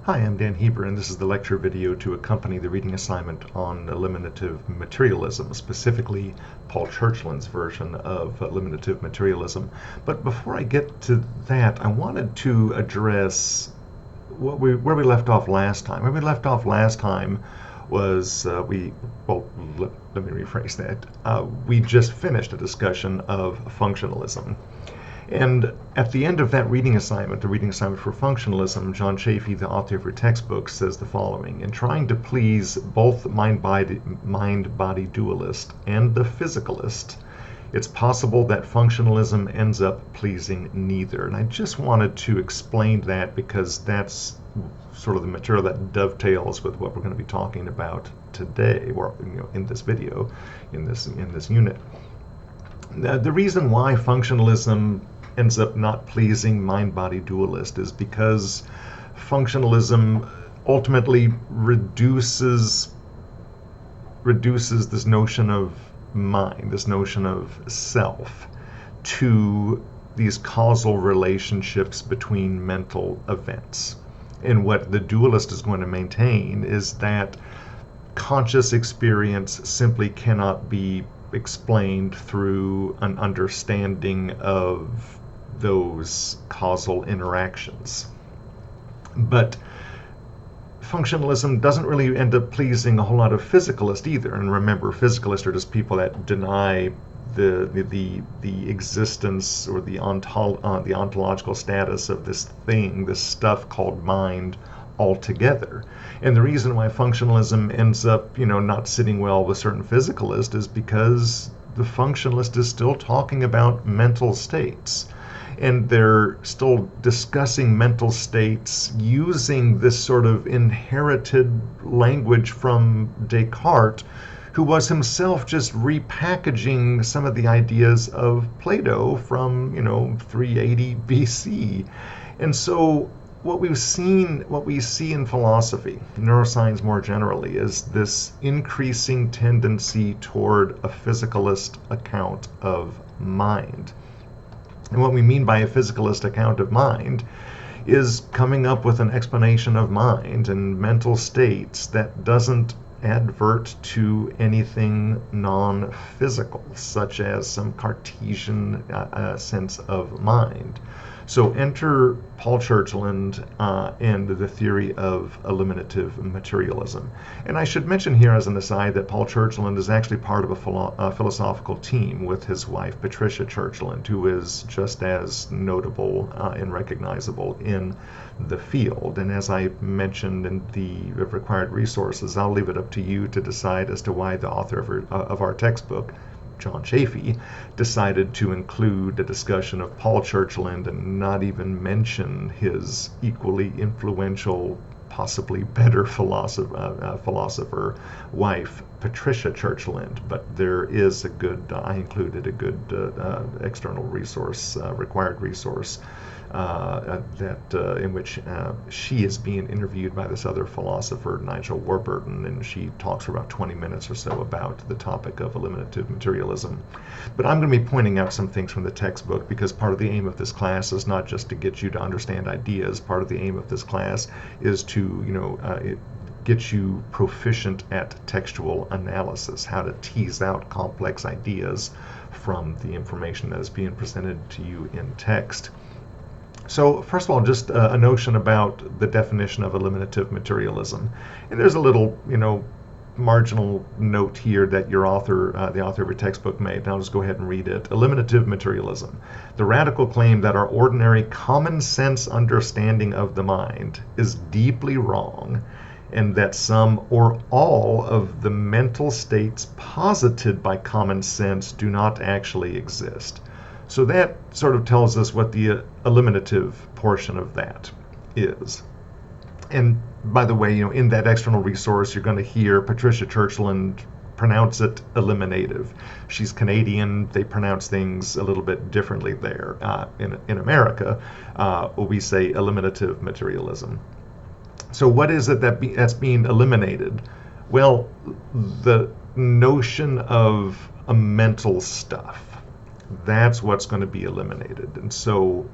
Hi, I'm Dan Heber, and this is the lecture video to accompany the reading assignment on eliminative materialism, specifically Paul Churchland's version of eliminative materialism. But before I get to that, I wanted to address where we left off last time. Where we left off last time was let me rephrase that. We just finished a discussion of functionalism. And at the end of that reading assignment, the reading assignment for functionalism, John Chafee, the author of your textbook, says the following: in trying to please both the mind-body dualist and the physicalist, it's possible that functionalism ends up pleasing neither. And I just wanted to explain that because that's sort of the material that dovetails with what we're going to be talking about today, or in this video, in this unit. The reason why functionalism ends up not pleasing mind-body dualist is because functionalism ultimately reduces this notion of mind, this notion of self, to these causal relationships between mental events. And what the dualist is going to maintain is that conscious experience simply cannot be explained through an understanding of those causal interactions. But functionalism doesn't really end up pleasing a whole lot of physicalists either. And remember, physicalists are just people that deny the existence or the ontological status of this thing, this stuff called mind, altogether. And the reason why functionalism ends up, not sitting well with certain physicalists is because the functionalist is still talking about mental states. And they're still discussing mental states using this sort of inherited language from Descartes, who was himself just repackaging some of the ideas of Plato from, 380 BC. And so what we see in philosophy, neuroscience more generally, is this increasing tendency toward a physicalist account of mind. And what we mean by a physicalist account of mind is coming up with an explanation of mind and mental states that doesn't advert to anything non-physical, such as some Cartesian sense of mind. So enter Paul Churchland and the theory of eliminative materialism. And I should mention here as an aside that Paul Churchland is actually part of a philosophical team with his wife, Patricia Churchland, who is just as notable and recognizable in the field. And as I mentioned in the required resources, I'll leave it up to you to decide as to why the author of our textbook, John Chafee, decided to include a discussion of Paul Churchland and not even mention his equally influential, possibly better philosopher wife, Patricia Churchland. But there is I included a good external resource, required resource, in which she is being interviewed by this other philosopher, Nigel Warburton, and she talks for about 20 minutes or so about the topic of eliminative materialism. But I'm going to be pointing out some things from the textbook because part of the aim of this class is not just to get you to understand ideas. Part of the aim of this class is to, get you proficient at textual analysis, how to tease out complex ideas from the information that is being presented to you in text. So first of all, just a notion about the definition of eliminative materialism. And there's a little, marginal note here that the author of your textbook made, and I'll just go ahead and read it. Eliminative materialism: the radical claim that our ordinary common sense understanding of the mind is deeply wrong, and that some or all of the mental states posited by common sense do not actually exist. So that sort of tells us what the eliminative portion of that is. And by the way, in that external resource, you're going to hear Patricia Churchland pronounce it eliminative. She's Canadian. They pronounce things a little bit differently there. In America, we say eliminative materialism. So what is it that's being eliminated? Well, the notion of a mental stuff. That's what's going to be eliminated. And so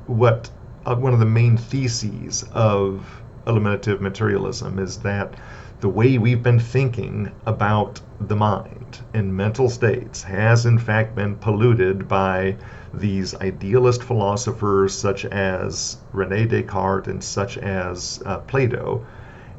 one of the main theses of eliminative materialism is that the way we've been thinking about the mind and mental states has in fact been polluted by these idealist philosophers such as Rene Descartes and such as Plato.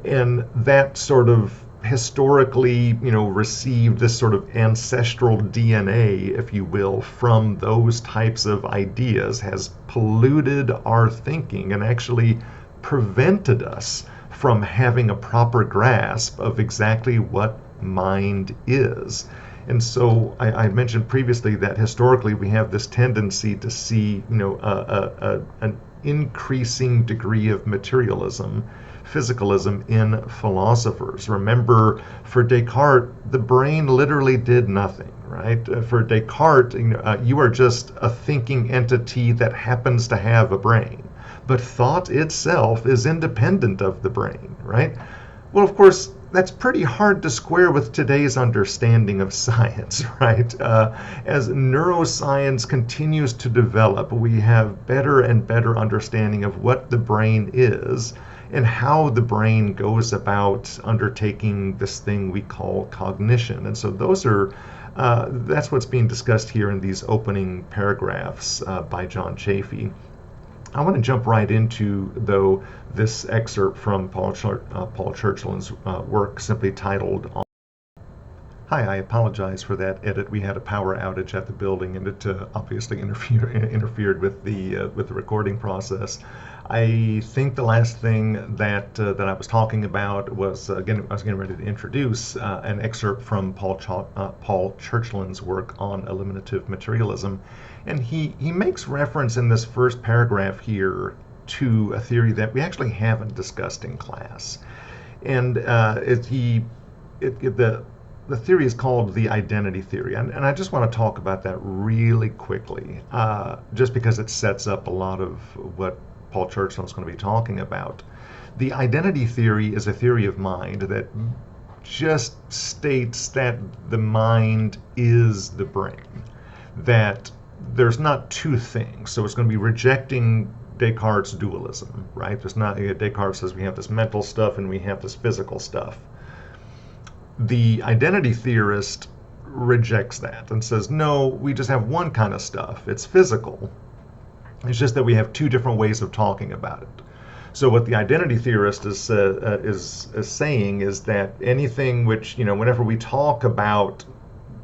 And that sort of historically, received this sort of ancestral DNA, if you will, from those types of ideas, has polluted our thinking and actually prevented us from having a proper grasp of exactly what mind is. And so I mentioned previously that historically we have this tendency to see, an increasing degree of materialism, physicalism in philosophers. Remember, for Descartes, the brain literally did nothing, right? For Descartes, you are just a thinking entity that happens to have a brain. But thought itself is independent of the brain, right? Well, of course, that's pretty hard to square with today's understanding of science, right? As neuroscience continues to develop, we have better and better understanding of what the brain is and how the brain goes about undertaking this thing we call cognition. And so that's what's being discussed here in these opening paragraphs by John Chafee. I want to jump right into, though, this excerpt from Paul Churchland's work simply titled Hi, I apologize for that edit. We had a power outage at the building, and it obviously interfered with the recording process. I think the last thing that I was talking about was I was getting ready to introduce an excerpt from Paul Churchland's work on eliminative materialism, and he makes reference in this first paragraph here to a theory that we actually haven't discussed in class, and the theory is called the identity theory, and I just want to talk about that really quickly, just because it sets up a lot of what Paul Churchland is going to be talking about. The identity theory is a theory of mind that just states that the mind is the brain, that there's not two things. So it's going to be rejecting Descartes' dualism, right? There's not, Descartes says we have this mental stuff and we have this physical stuff. The identity theorist rejects that and says, no, we just have one kind of stuff. It's physical. It's just that we have two different ways of talking about it. So what the identity theorist is saying is that anything which, whenever we talk about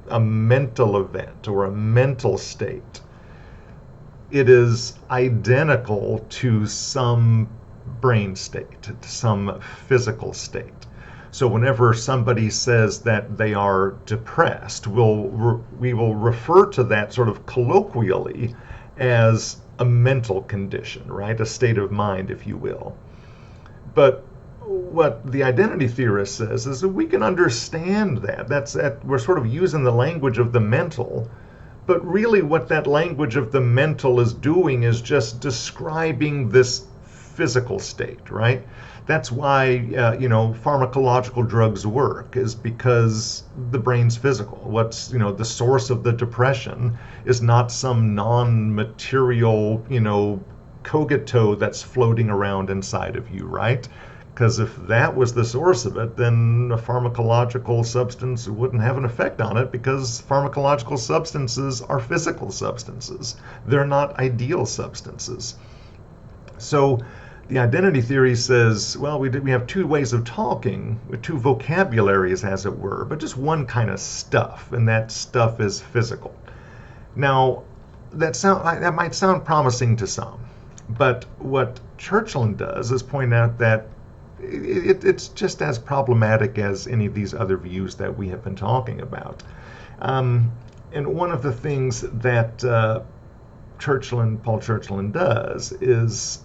a mental event or a mental state, it is identical to some brain state, to some physical state. So whenever somebody says that they are depressed, we will refer to that sort of colloquially as a mental condition, right? A state of mind, if you will. But what the identity theorist says is that we can understand that. We're sort of using the language of the mental, but really what that language of the mental is doing is just describing this physical state, right? That's why pharmacological drugs work, is because the brain's physical. What's the source of the depression is not some non-material cogito that's floating around inside of you, right? Because if that was the source of it, then a pharmacological substance wouldn't have an effect on it, because pharmacological substances are physical substances. They're not ideal substances. So the identity theory says, well, we have two ways of talking, with two vocabularies, as it were, but just one kind of stuff, and that stuff is physical. Now, that might sound promising to some, but what Churchland does is point out that it's just as problematic as any of these other views that we have been talking about. And one of the things that Paul Churchland does is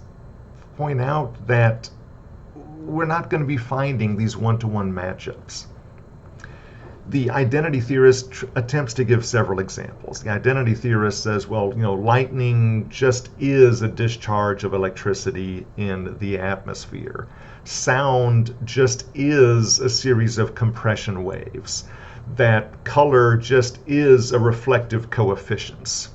point out that we're not going to be finding these one-to-one matchups. The identity theorist attempts to give several examples. The identity theorist says, well, lightning just is a discharge of electricity in the atmosphere. Sound just is a series of compression waves. That color just is a reflective coefficient.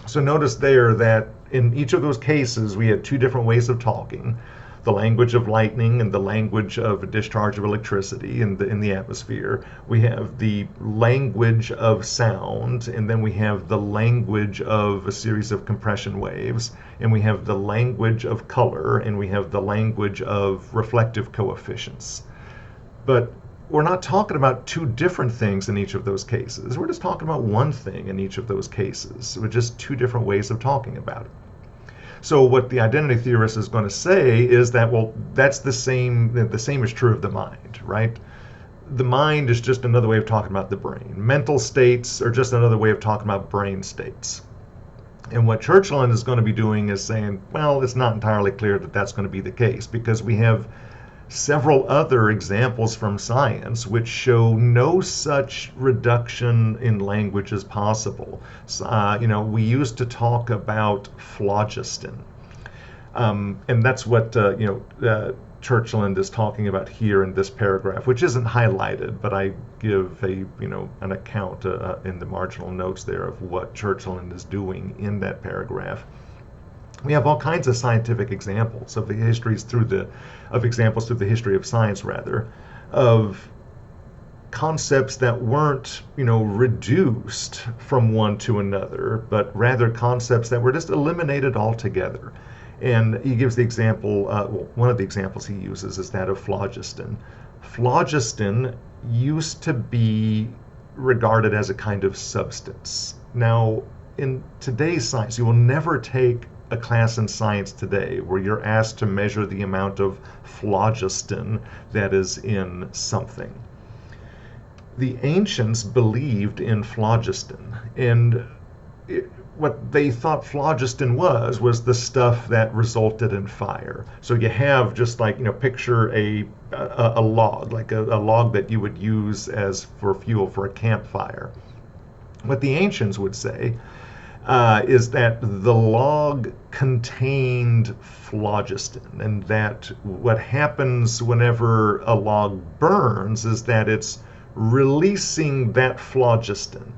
So notice there that in each of those cases, we had two different ways of talking. the language of lightning and the language of a discharge of electricity in the atmosphere. We have the language of sound, and then we have the language of a series of compression waves, and we have the language of color, and we have the language of reflective coefficients. But we're not talking about two different things in each of those cases. We're just talking about one thing in each of those cases, with just two different ways of talking about it. So what the identity theorist is going to say is that, well, that's the same is true of the mind, right? The mind is just another way of talking about the brain. Mental states are just another way of talking about brain states. And what Churchland is going to be doing is saying, well, it's not entirely clear that that's going to be the case, because we have several other examples from science which show no such reduction in language as possible. We used to talk about phlogiston, and that's what Churchland is talking about here in this paragraph, which isn't highlighted, but I give an account in the marginal notes there of what Churchland is doing in that paragraph. We have all kinds of scientific examples of examples through the history of science, rather, of concepts that weren't, reduced from one to another, but rather concepts that were just eliminated altogether. And he gives the example, one of the examples he uses is that of phlogiston. Phlogiston used to be regarded as a kind of substance. Now, in today's science, you will never take a class in science today where you're asked to measure the amount of phlogiston that is in something. The ancients believed in phlogiston, and what they thought phlogiston was the stuff that resulted in fire. So you have just picture a log, like a log that you would use as for fuel for a campfire. What the ancients would say is that the log contained phlogiston, and that what happens whenever a log burns is that it's releasing that phlogiston.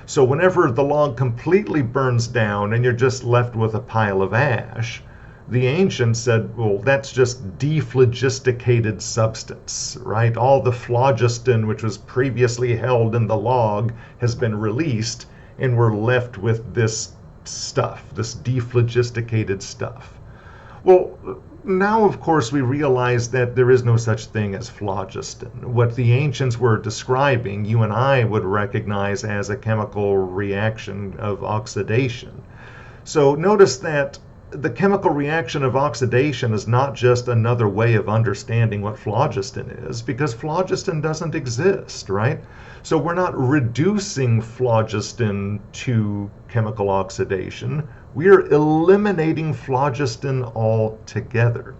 So whenever the log completely burns down and you're just left with a pile of ash, the ancients said, well, that's just dephlogisticated substance, right? All the phlogiston which was previously held in the log has been released, and we're left with this stuff, this dephlogisticated stuff. Well, now, of course, we realize that there is no such thing as phlogiston. What the ancients were describing, you and I would recognize as a chemical reaction of oxidation. So notice that the chemical reaction of oxidation is not just another way of understanding what phlogiston is, because phlogiston doesn't exist, right? So we're not reducing phlogiston to chemical oxidation. We are eliminating phlogiston altogether.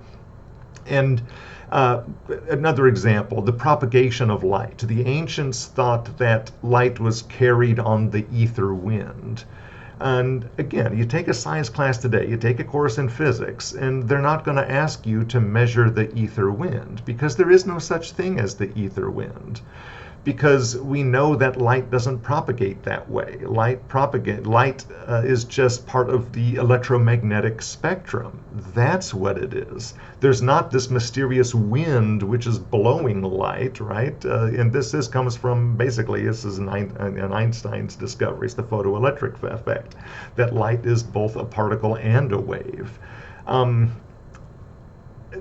And another example, the propagation of light. The ancients thought that light was carried on the ether wind. And again, you take a science class today, you take a course in physics, and they're not going to ask you to measure the ether wind, because there is no such thing as the ether wind. Because we know that light doesn't propagate that way. Light is just part of the electromagnetic spectrum. That's what it is. There's not this mysterious wind which is blowing light, right? And this comes from, basically, this is an Einstein's discovery. It's the photoelectric effect, that light is both a particle and a wave.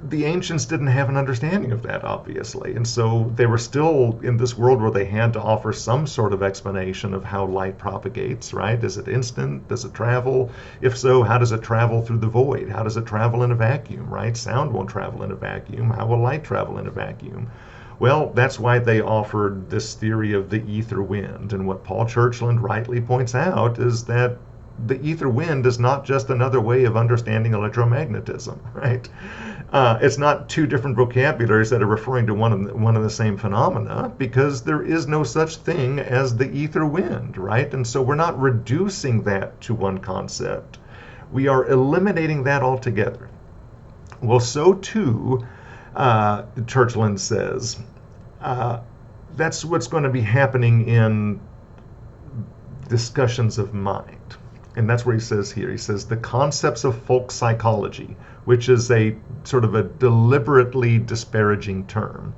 The ancients didn't have an understanding of that, obviously, and so they were still in this world where they had to offer some sort of explanation of how light propagates, right? Is it instant? Does it travel? If so, how does it travel through the void? How does it travel in a vacuum, right? Sound won't travel in a vacuum. How will light travel in a vacuum? Well, that's why they offered this theory of the ether wind, and what Paul Churchland rightly points out is that the ether wind is not just another way of understanding electromagnetism, right? It's not two different vocabularies that are referring to one of the same phenomena, because there is no such thing as the ether wind, right? And so we're not reducing that to one concept. We are eliminating that altogether. Well, so too, Churchland says, that's what's going to be happening in discussions of mind. And that's where he says here, he says, the concepts of folk psychology, which is a sort of a deliberately disparaging term.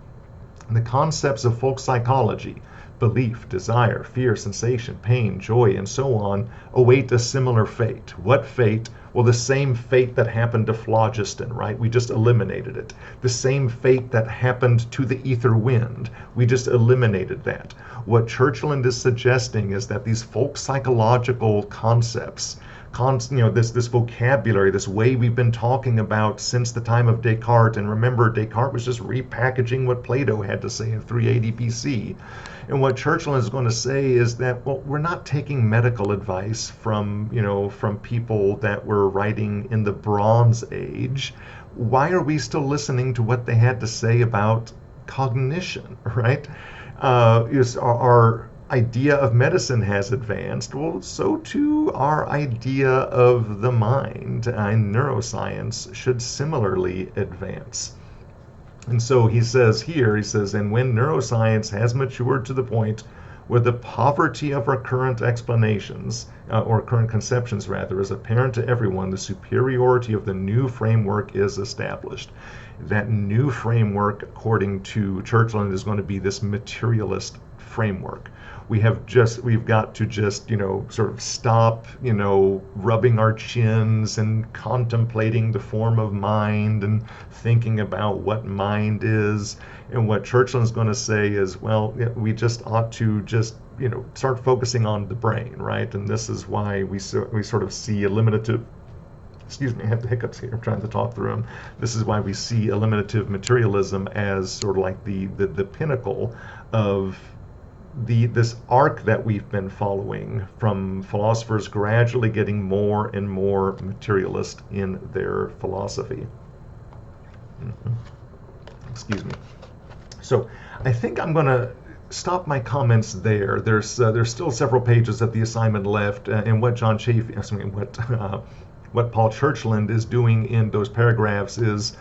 The concepts of folk psychology, belief, desire, fear, sensation, pain, joy, and so on, await a similar fate. What fate? Well, the same fate that happened to phlogiston, right? We just eliminated it. The same fate that happened to the ether wind. We just eliminated that. What Churchland is suggesting is that these folk psychological concepts, this vocabulary, this way we've been talking about since the time of Descartes. And remember, Descartes was just repackaging what Plato had to say in 380 BC. And what Churchland is going to say is that, well, we're not taking medical advice from people that were writing in the Bronze Age. Why are we still listening to what they had to say about cognition, right? Our idea of medicine has advanced. Well, so too our idea of the mind and neuroscience should similarly advance. And so he says, and when neuroscience has matured to the point where the poverty of our current explanations, or current conceptions rather, is apparent to everyone, the superiority of the new framework is established. That new framework, according to Churchland, is going to be this materialist framework. We've got to just, sort of stop, rubbing our chins and contemplating the form of mind and thinking about what mind is. And what Churchland's going to say is, well, we just ought to just, start focusing on the brain, right? And this is why we sort of see eliminative, excuse me, I have the hiccups here, I'm trying to talk through them. This is why we see eliminative materialism as sort of like the pinnacle of this arc that we've been following, from philosophers gradually getting more and more materialist in their philosophy. Excuse me. So I think I'm going to stop my comments there. There's still several pages of the assignment left, and what Paul Churchland is doing in those paragraphs is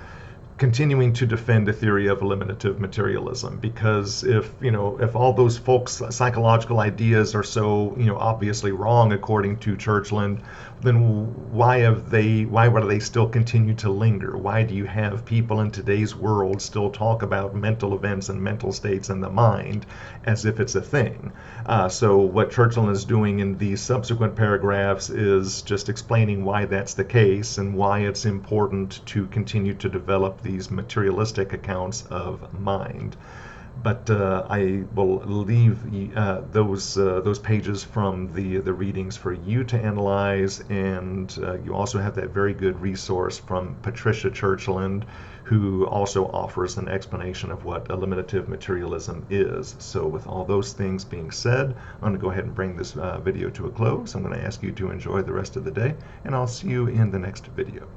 continuing to defend the theory of eliminative materialism, because if all those folks' psychological ideas are so obviously wrong according to Churchland, then why would they still continue to linger? Why do you have people in today's world still talk about mental events and mental states and the mind as if it's a thing? So what Churchland is doing in the subsequent paragraphs is just explaining why that's the case and why it's important to continue to develop these materialistic accounts of mind. But I will leave those pages from the readings for you to analyze, and you also have that very good resource from Patricia Churchland, who also offers an explanation of what eliminative materialism is. So with all those things being said, I'm going to go ahead and bring this video to a close. I'm going to ask you to enjoy the rest of the day, and I'll see you in the next video.